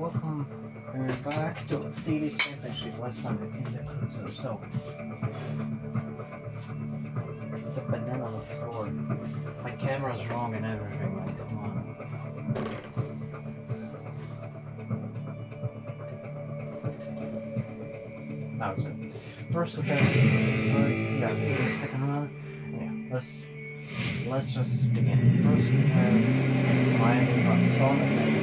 welcome back to Cities Championship. Left side in the cruiser. So, the banana on the floor. My camera's wrong and everything. Like, come on. Now it's it. First, we have second round. Yeah, let's just begin. First, we have Miami Sonic and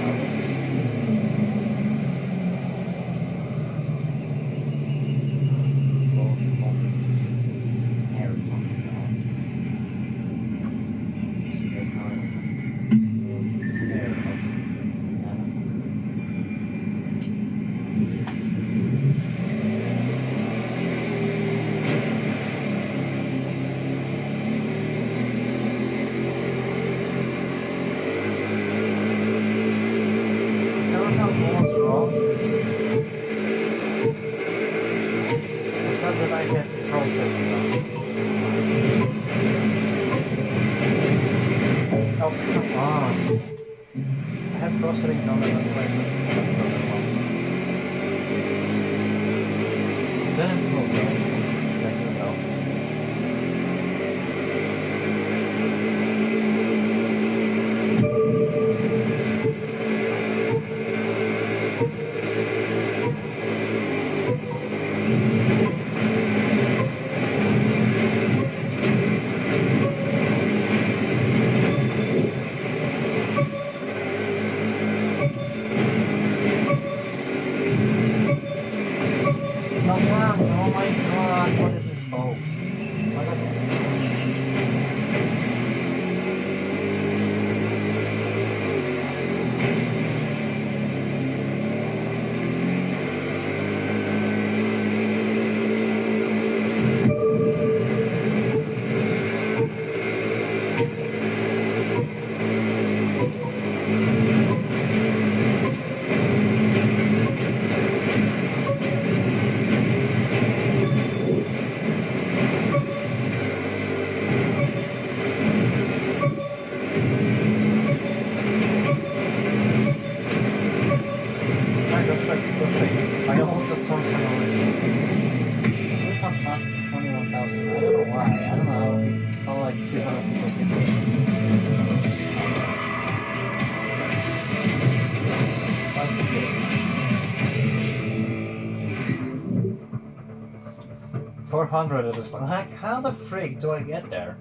$400 at this point. Like, how the freak do I get there?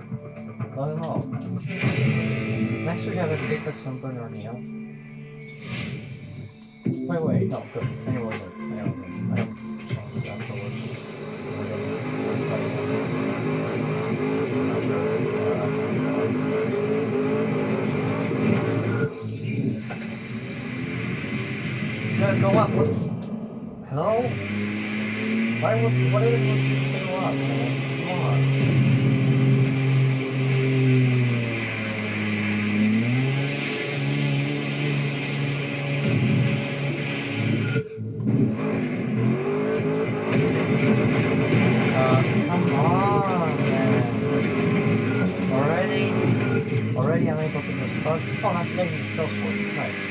I don't know. Next we have a speaker from Bernard Neal. Wait, no, good. Anyways, I don't change it afterwards. You gotta go up. What? Hello? Why did you say what? Come on. Come on, man. Already I'm able to just start. Oh, I'm getting skills for it. It's nice.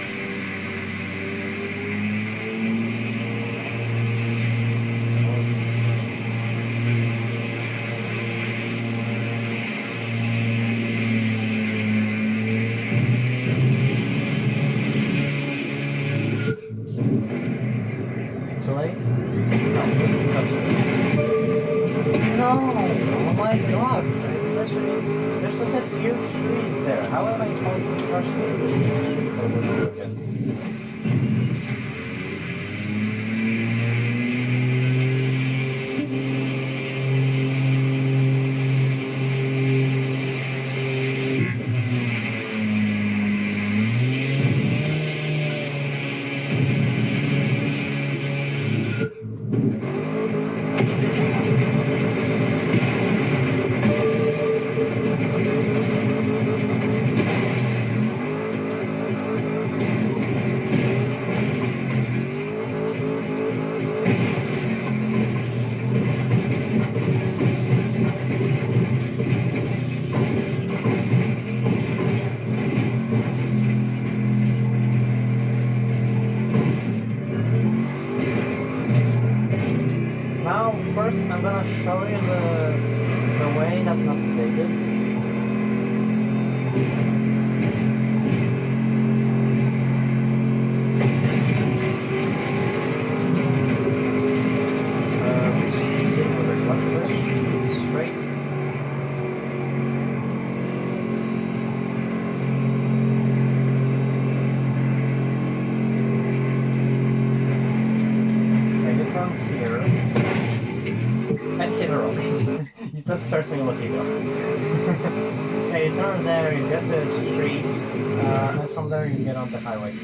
first I'm gonna show you the way that not stated. Which didn't really reflect this. Straight. And hit a rock. That's certainly what you do. Yeah, you turn there, you get the streets, and from there you get on the highway.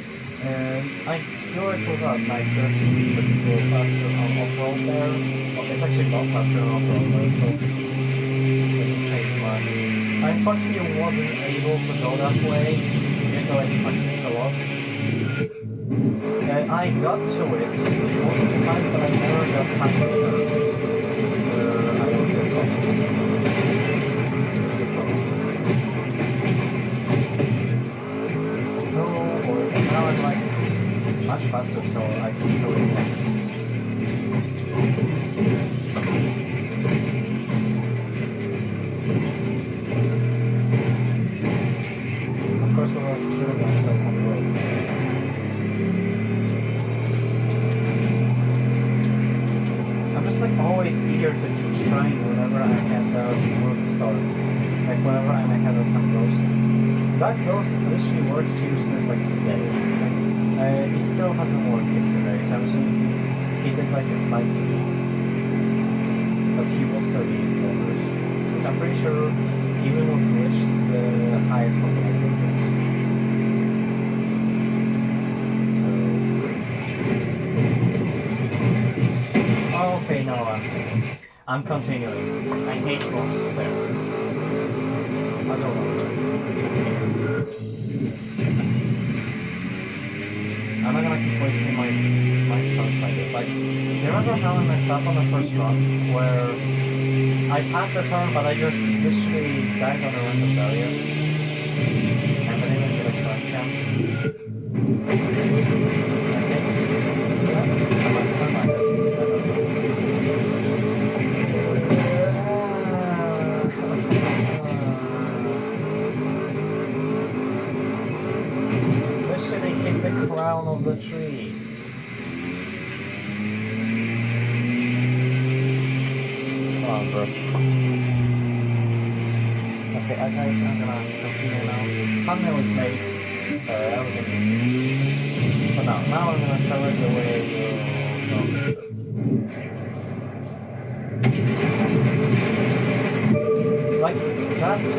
I do it without nitrous because it's a little faster on off-road there. Well, it's actually not faster on off-road there, so it doesn't change much. I unfortunately wasn't able to go that way, even though I practiced a lot. I got to it multiple times, but I never got past the turn. Now I'm like much faster, so I can do it. Of course, we're going to kill myself on the road. I'm just like always eager to keep trying whenever I have the road starts. Like whenever I'm ahead of some ghost. That ghost literally works here since like today. It still hasn't worked yet today, so I'm assuming he did like a slight lead. Because he will still be boulders. Which I'm pretty sure, even with glitch, it's the highest possible distance. So... Okay, no, I'm continuing. I hate ghosts there. I don't know. I'm not gonna keep wasting my shots like this. Like, you remember how I messed up on the first run, where I passed the turn, but I just literally died on a random barrier, and then even get a crash cam. Okay. Yeah, I might They hit the crown of the tree. Come on, bro. Okay, guys, I'm gonna continue now. Thumbnail is made. That was a mistake. But now I'm gonna show it the way you go. Like, that's...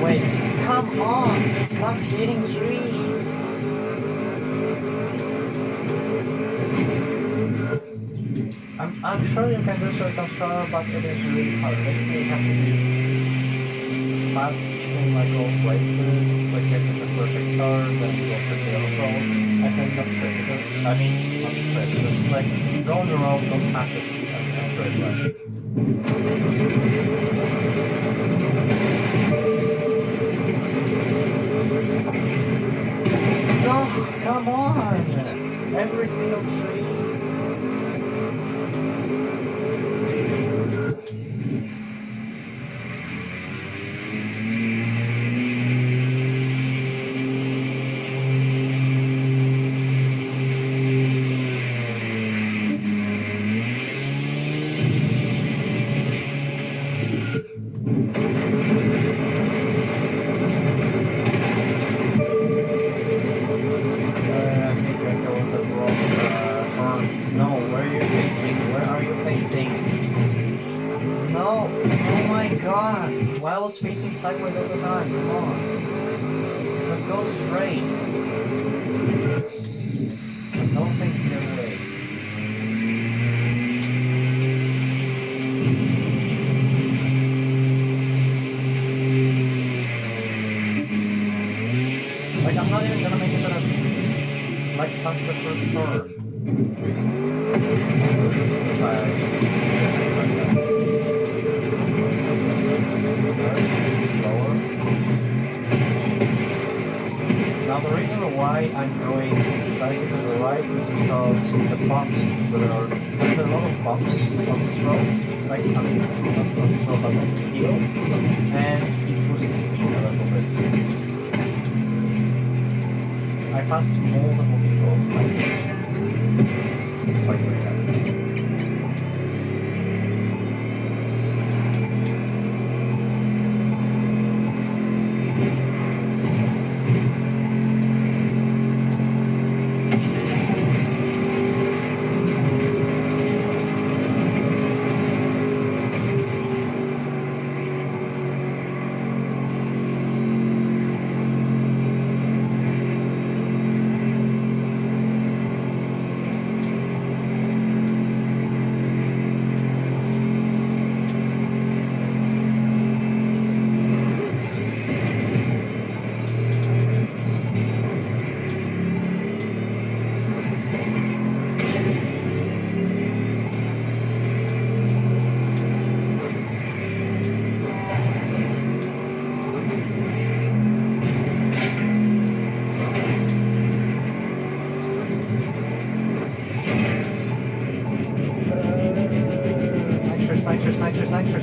Wait, come on! Stop hitting trees! I'm sure you can do circumstar, but it is really hard. Basically, you have to be fast in like all places, like get to the perfect start, then go for the off-road, and then not trip it. I mean, not trip, just like go on the road, don't pass it, and after it right. No, come on! Every single tree. Why I was facing sideways all the time? Come on. Just go straight. Don't face the other ways. Like, I'm not even gonna make it to the... Like, past the first turn. Slower. Now the reason why I'm going slightly to the right is because the bumps that are... There's a lot of bumps on this road, like, I mean, not on this road, but on this hill, and it was speed a little bit. I passed multiple people like this. Quite good.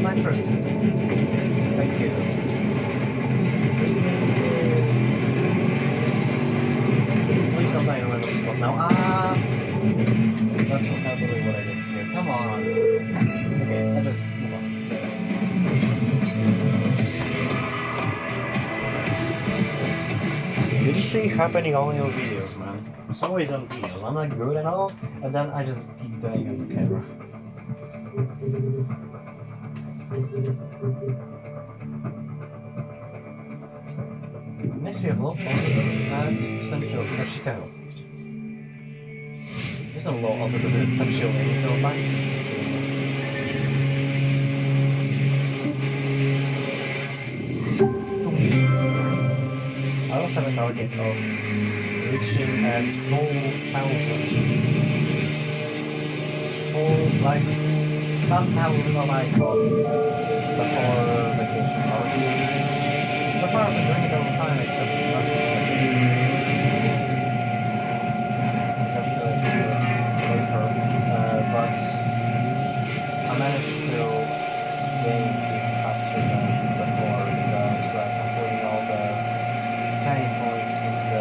Nitrous. Thank you. Please don't die in a random spot now. That's not really what I did here. Come on. Okay, I just move on. Did you see happening all in your videos, man? It's always on videos. I'm not good at all, and then I just keep doing it on the camera. Next we have low altitude as Central Chicago. There's no low altitude in Central, it's all nice in Central. I also have a target of reaching at 4,000. Like some thousand of my call before vacation starts. Before I've been doing it all the time, except most of the got to it later, but I managed to gain even faster than before because I'm putting all the fanny points into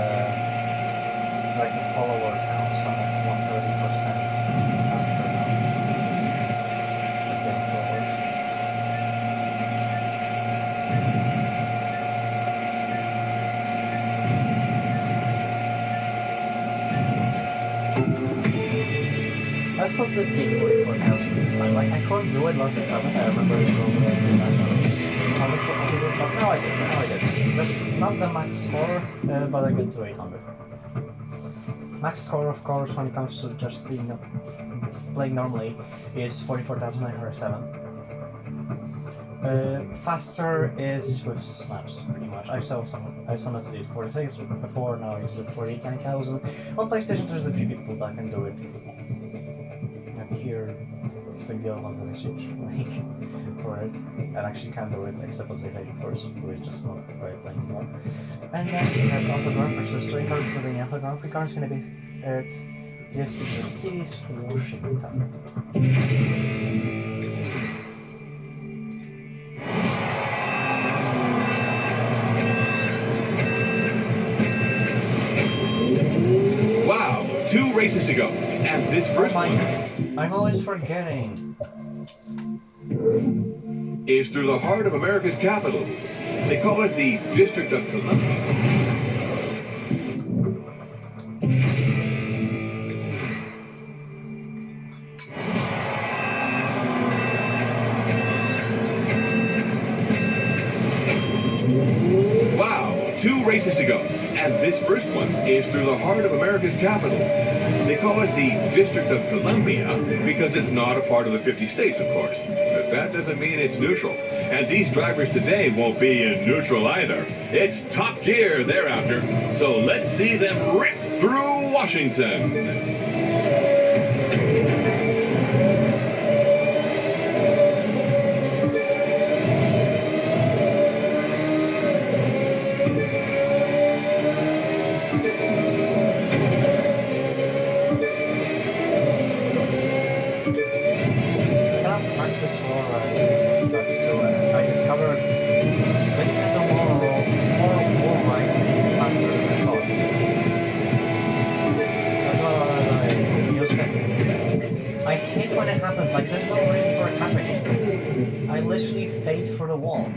the follower count, so I'm at 130% faster now. I still did gain 44,000 this time. Like, I couldn't do it last summit. I remember it over last summit. But now I did. Just not the max score, but I get to 800. Max score, of course, when it comes to just playing normally, is 44,907. Faster is with snaps, pretty much. I saw someone did 46 before, now it's at 49,000. On PlayStation, there's a few people that can do it. And here, it's the deal one has actually trying for it, and actually can do it, except as a of course, who is just not very playing anymore. And next we have Auto Grand Prix, so 3 cars for the Auto Grand Prix car is going to be at yes, Picture Cities, Washington. Wow, 2 races to go, and this first one I'm always forgetting. is through the heart of America's capital. They call it the District of Columbia. Wow, 2 races to go, and this first one is through the heart of America's capital. They call it the District of Columbia because it's not a part of the 50 states, of course. But that doesn't mean it's neutral. And these drivers today won't be in neutral either. It's top gear thereafter. So let's see them rip through Washington. this wall so I discovered looking at the wall rising faster than I thought. As well as you said. I hate when it happens, like there's no reason for it happening. I literally fade for the wall.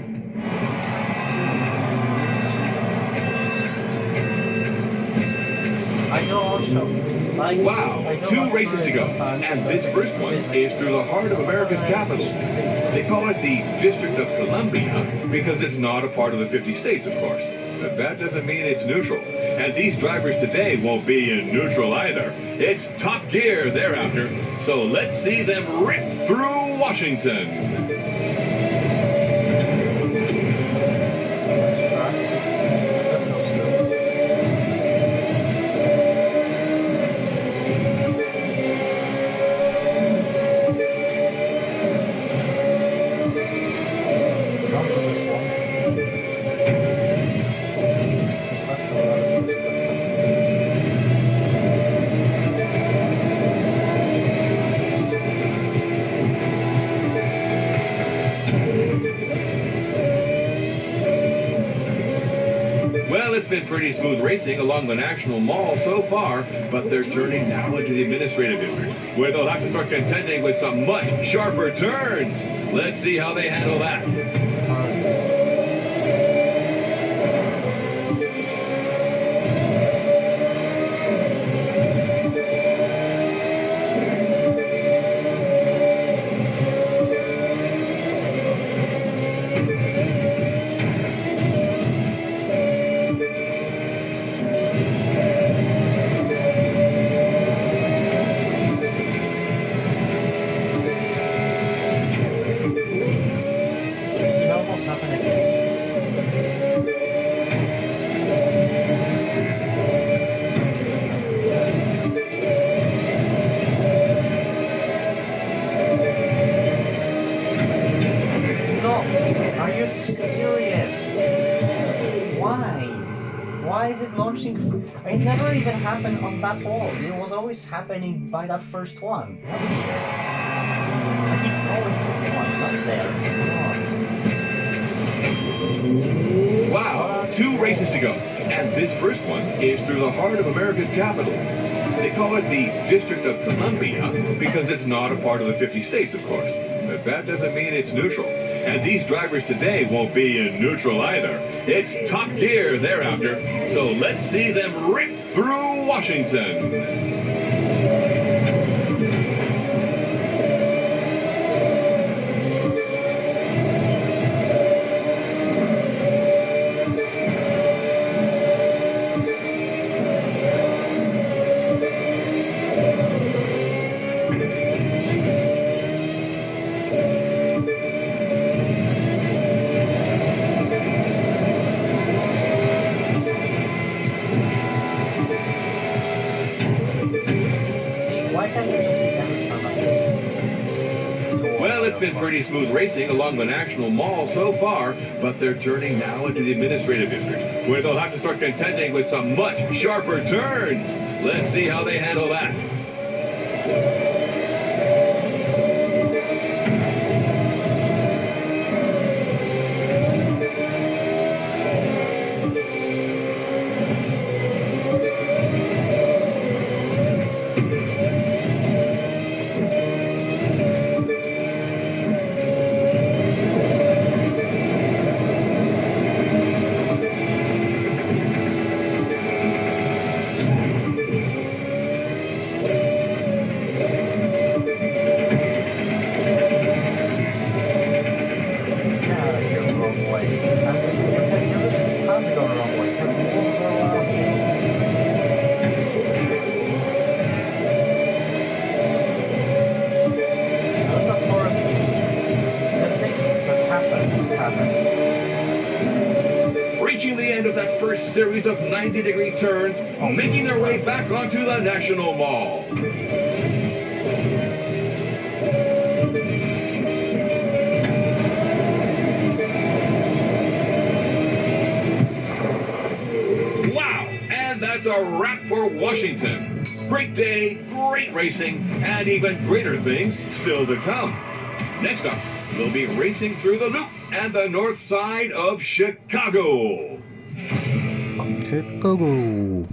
I know also. Wow, 2 races to go, and this first one is through the heart of America's capital. They call it the District of Columbia because it's not a part of the 50 states, of course. But that doesn't mean it's neutral. And these drivers today won't be in neutral either. It's top gear thereafter. So let's see them rip through Washington. Well, it's been pretty smooth racing along the National Mall so far, but they're turning now into the Administrative District, where they'll have to start contending with some much sharper turns. Let's see how they handle that. Why is it launching? It never even happened on that wall. It was always happening by that first one. Like it's always this one, not there. Wow, 2 races to go. And this first one is through the heart of America's capital. They call it the District of Columbia because it's not a part of the 50 states, of course. But that doesn't mean it's neutral. And these drivers today won't be in neutral either. It's top gear thereafter. So let's see them rip through Washington. Well, it's been pretty smooth racing along the National Mall so far, but they're turning now into the Administrative District, where they'll have to start contending with some much sharper turns. Let's see how they handle that. Reaching the end of that first series of 90-degree turns, making their way back onto the National Mall. Wow, and that's a wrap for Washington. Great day, great racing, and even greater things still to come. Next up, we'll be racing through the Loop and the north side of Chicago. Chicago.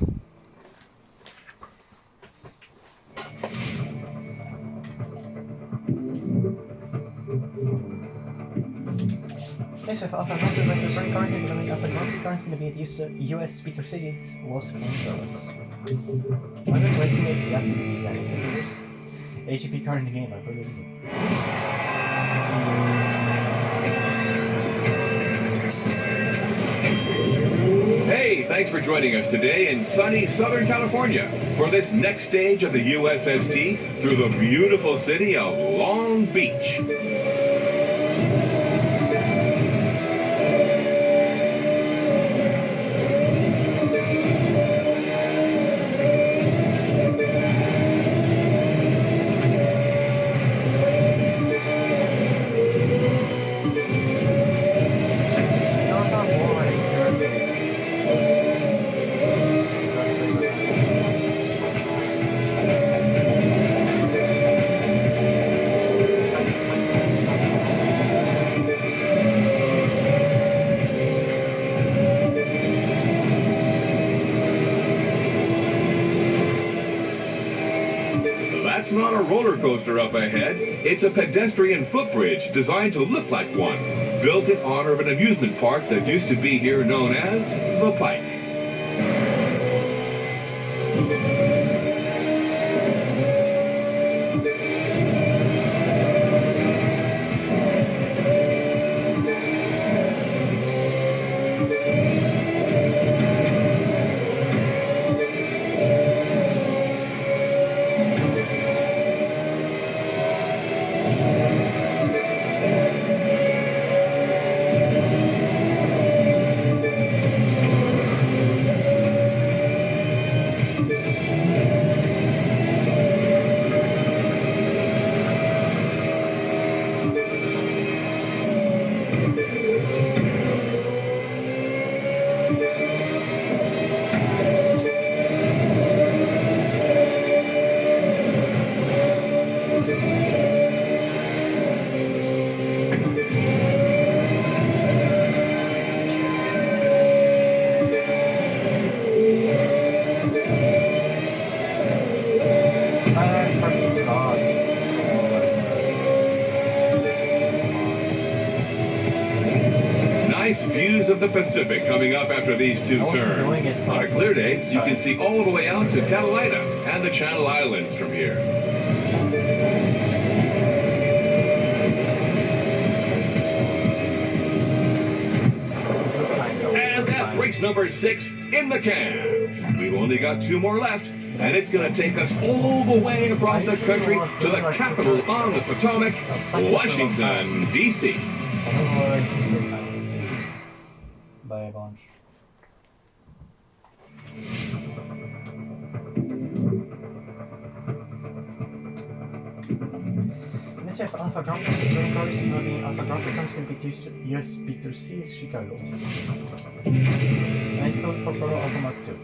Yes, if Alpha Grumpy versus Ray Cars, Alpha Grumpy Car is going to be at US Speeder Cities, Los Angeles. Was it racing at the SCDs and Cities? AGP car in the game, I believe it. Hey, thanks for joining us today in sunny Southern California for this next stage of the USST through the beautiful city of Long Beach. That's not a roller coaster up ahead. It's a pedestrian footbridge designed to look like one, built in honor of an amusement park that used to be here known as the Pike. Nice views of the Pacific coming up after these two turns. On a clear day, you can see all the way out to Catalina and the Channel Islands from here. And that's race number 6 in the can. We've only got 2 more left, and it's going to take us all the way across the country to the capital on the Potomac, Washington, D.C. By a bunch. In this way, for Alpha Grand Prix, Racing Cars, the Alpha Grand Prix is going to be US Speeder Cities, Chicago. And it's called for Pro Alpha Mark 2. So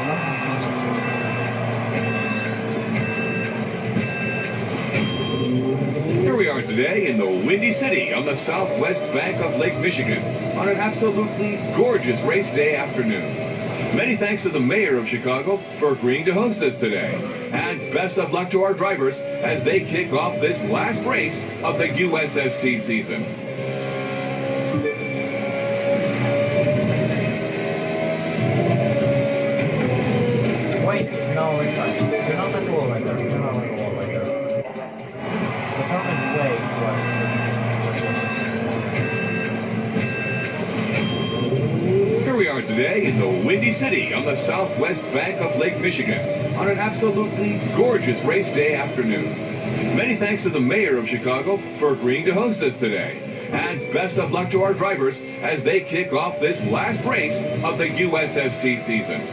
nothing changes here. Here we are today in the Windy City on the southwest bank of Lake Michigan on an absolutely gorgeous race day afternoon. Many thanks to the mayor of Chicago for agreeing to host us today. And best of luck to our drivers as they kick off this last race of the USST season. Wait, no, we're fine. You're not at the wall right there. You're not at the wall right there. The turn is way too wide for Here we are today in the Windy City on the southwest bank of Lake Michigan on an absolutely gorgeous race day afternoon. Many thanks to the mayor of Chicago for agreeing to host us today. And best of luck to our drivers as they kick off this last race of the USST season.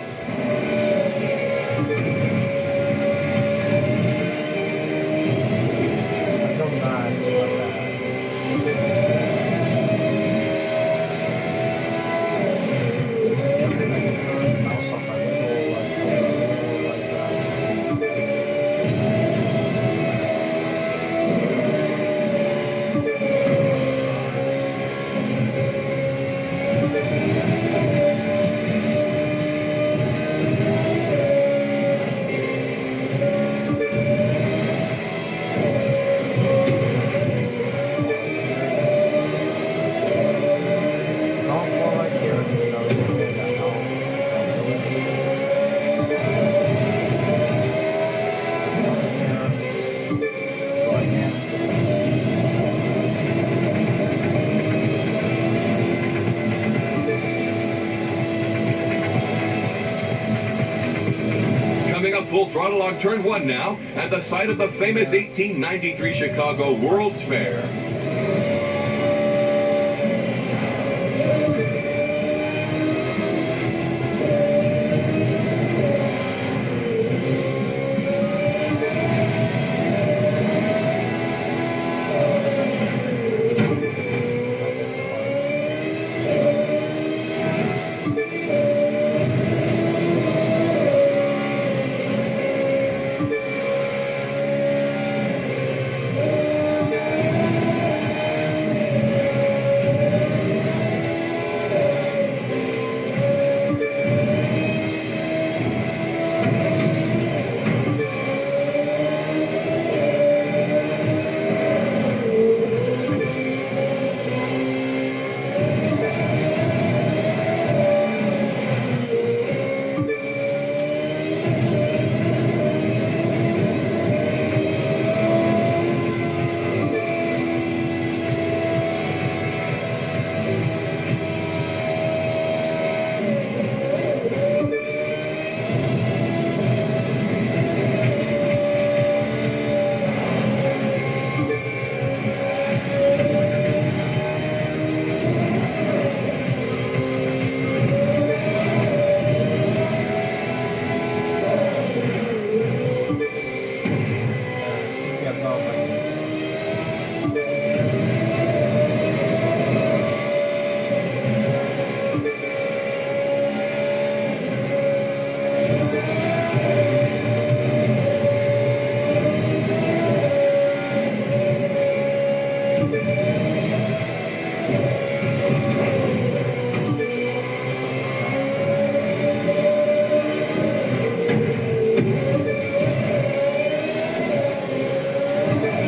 throttle on turn 1 now, at the site of the famous 1893 Chicago World's Fair.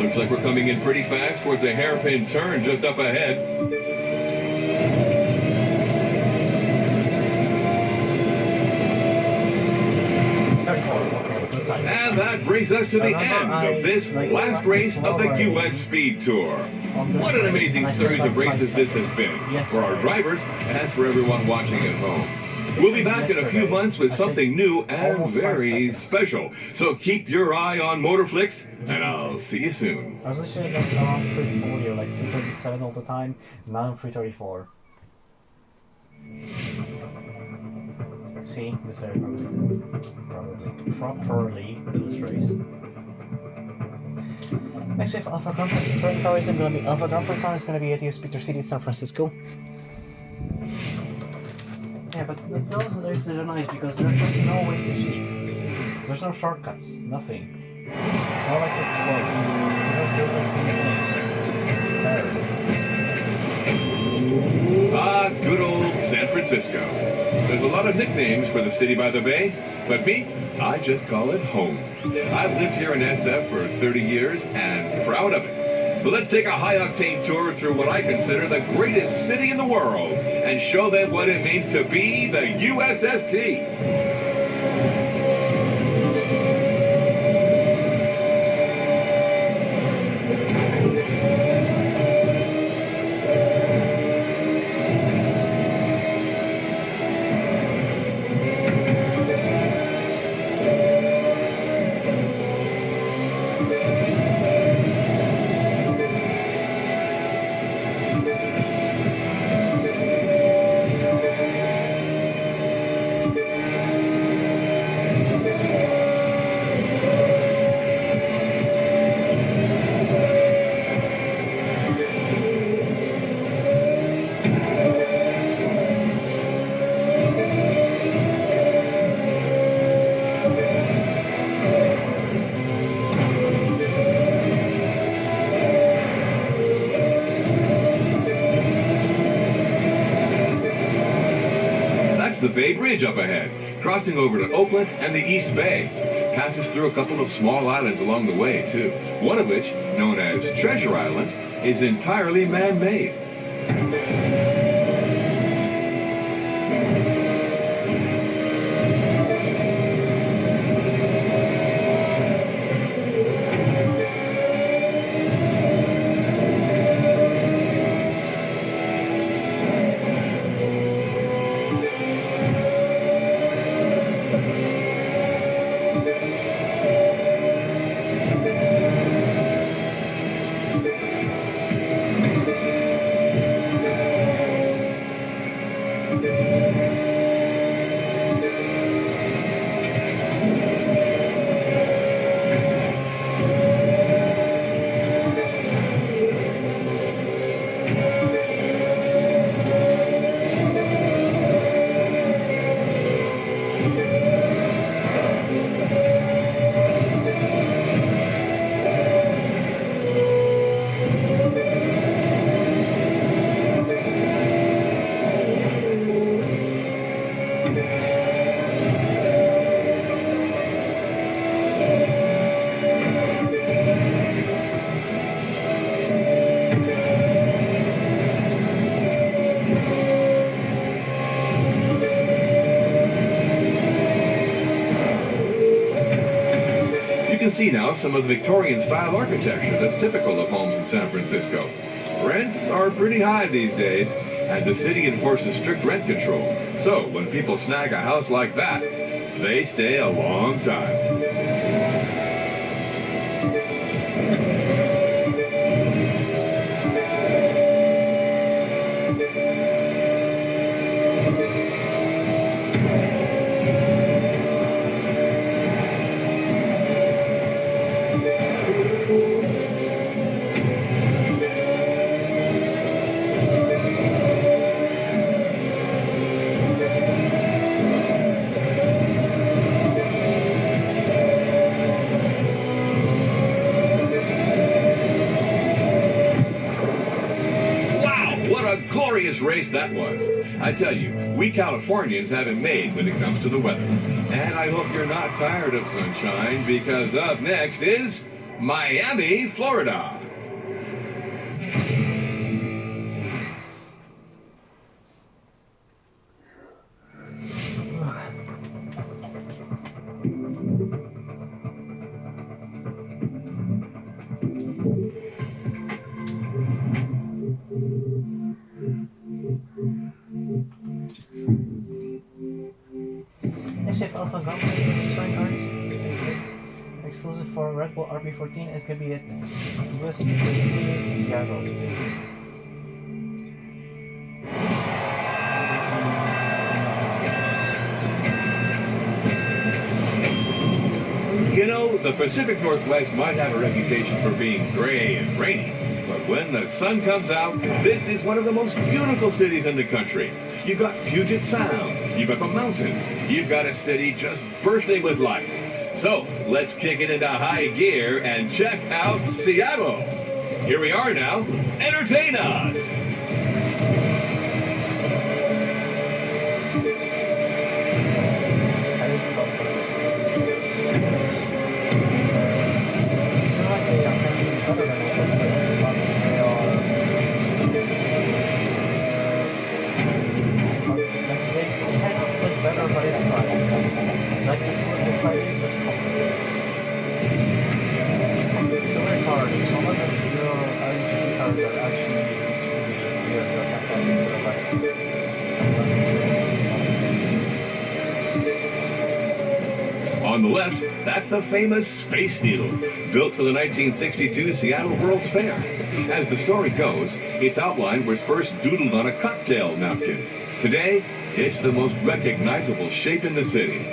Looks like we're coming in pretty fast towards a hairpin turn just up ahead. And that brings us to the end of this last race of the U.S. Speed Tour. What an amazing series of races this has been for our drivers and for everyone watching at home. We'll be back in a few months with something new and very special. So keep your eye on Motorflix, and I'll see you soon. I was listening like around 340 or like 337 all the time. Now I'm 334. See, this area probably properly in this race. Next week, Alpha Grand Prix starting car isn't going to be Alpha Grand Prix car. It's going to be at US Peter City, San Francisco. Yeah, but those races are nice because there's just no way to cheat. There's no shortcuts, nothing. Not like explodes. You just do the same thing. Fair. Ah, good old San Francisco. There's a lot of nicknames for the city by the bay, but me, I just call it home. I've lived here in SF for 30 years and proud of it. So let's take a high-octane tour through what I consider the greatest city in the world and show them what it means to be the USST. The Bay Bridge up ahead, crossing over to Oakland and the East Bay. Passes through a couple of small islands along the way, too. One of which, known as Treasure Island, is entirely man-made. see now some of the Victorian-style architecture that's typical of homes in San Francisco. Rents are pretty high these days, and the city enforces strict rent control. So when people snag a house like that, they stay a long time. Glorious race that was. I tell you, we Californians have it made when it comes to the weather. And I hope you're not tired of sunshine, because up next is Miami, Florida. SF Alpha Grand Prix sign cards. Exclusive for Red Bull RB14 is going to be at US Series Seattle. You know, the Pacific Northwest might have a reputation for being gray and rainy, but when the sun comes out, this is one of the most beautiful cities in the country. You've got Puget Sound, you've got the mountains, you've got a city just bursting with life. So, let's kick it into high gear and check out Seattle. Here we are now. Entertain us! Like this side is just complicated. It's a weird card. So much of your RGB cards are actually extremely clear to attack that instead of like On the left, that's the famous Space Needle, built for the 1962 Seattle World's Fair. As the story goes, its outline was first doodled on a cocktail napkin. Today, it's the most recognizable shape in the city.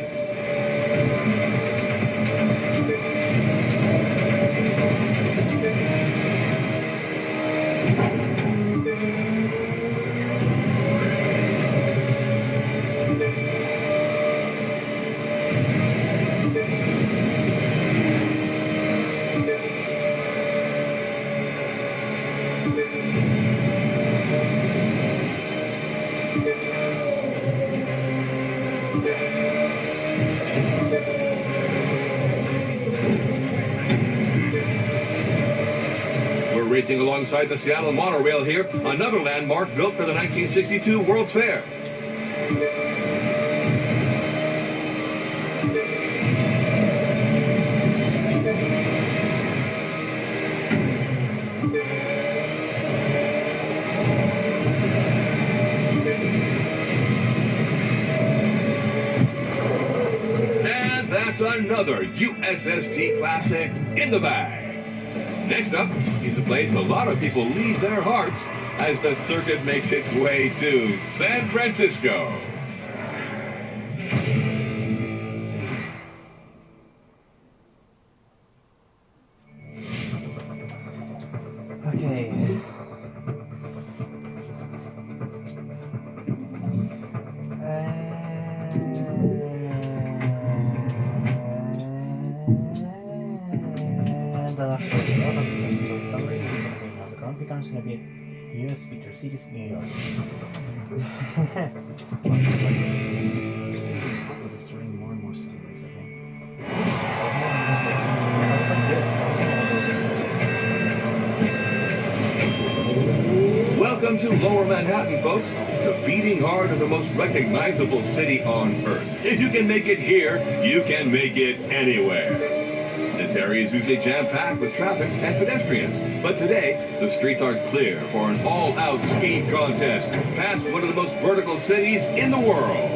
Racing alongside the Seattle monorail here, another landmark built for the 1962 World's Fair. And that's another USST classic in the bag. Next up is a place a lot of people leave their hearts as the circuit makes its way to San Francisco. Okay. And the last one is out of the so the race is going to be now. The Grand Prix is going to be at US Victor Cities, New York. Stop with this turning more and more serious, okay? I was like this. I was Welcome to Lower Manhattan, folks. The beating heart of the most recognizable city on Earth. If you can make it here, you can make it anywhere. This area is usually jam-packed with traffic and pedestrians, but today the streets are clear for an all-out speed contest past one of the most vertical cities in the world.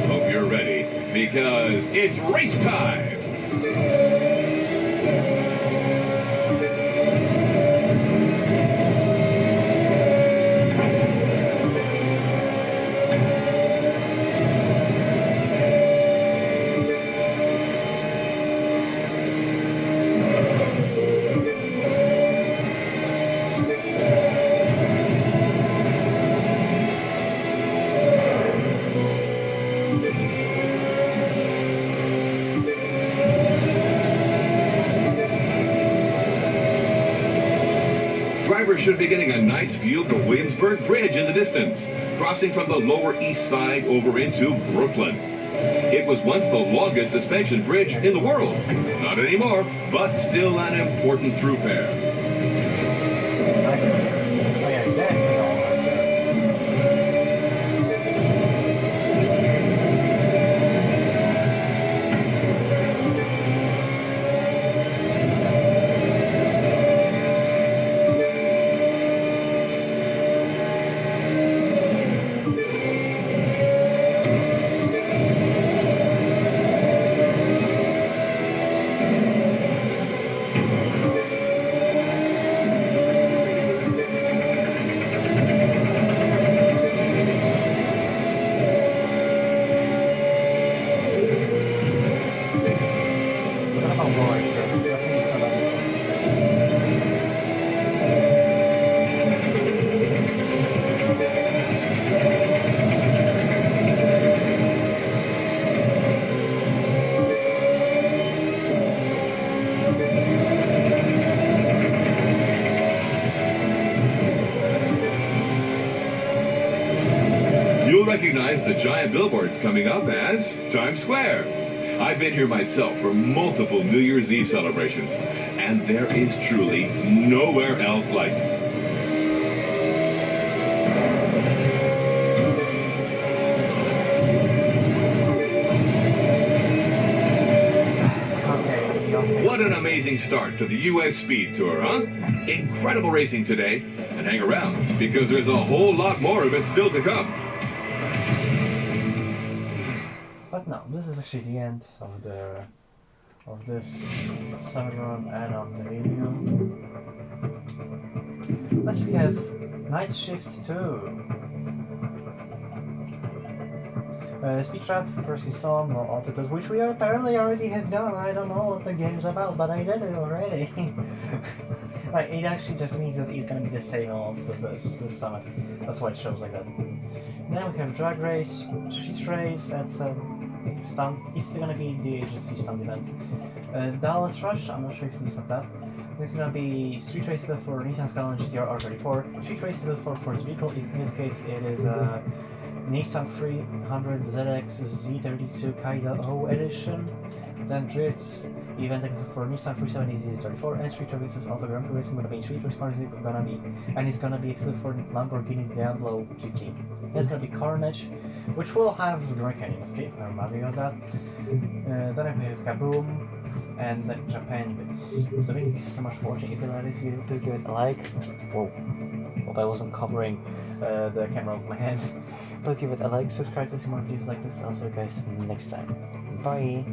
Hope you're ready, because it's race time! Drivers should be getting a nice view of the Williamsburg Bridge in the distance, crossing from the Lower East Side over into Brooklyn. It was once the longest suspension bridge in the world. Not anymore, but still an important thoroughfare. Oh yeah, definitely all right there. What about Roy? I think it's about You'll recognize the giant billboards coming up as Times Square. I've been here myself for multiple New Year's Eve celebrations, and there is truly nowhere else like it. okay. What an amazing start to the U.S. Speed Tour, huh? Incredible racing today, and hang around, because there's a whole lot more of it still to come. But no, this is actually the end of this summit run and of the video. Let's we have Night Shift 2. Speed Trap versus Storm or Altitude, which we apparently already have done. I don't know what the game's about, but I did it already. Like, it actually just means that it's gonna be the same all of this summit. That's why it shows like that. Then we have Drag Race, Street Race, that's stunt. It's gonna be the agency stunt event. Dallas Rush, I'm not sure if you said that. This is gonna be Street Race for Nissan Skyline GTR R34. Street Race for its vehicle, in this case it is Nissan 300 ZX Z32 Kaida O edition. Then Drift event for Nissan 370 Z34 and Street Races Alpha Grand Prix Racing gonna be Street Race cars gonna be, and it's gonna be exclusive for Lamborghini Diablo GT. There's gonna be Carnage, which will have Grand Canyon Escape. I remind you of that. Then we have Kaboom and then Japan bits. So thank you so much for watching. If you like this video, please give it a like. Whoa. Hope I wasn't covering the camera with my head. Please give it a like, subscribe to see more videos like this. I'll see you guys next time. Bye!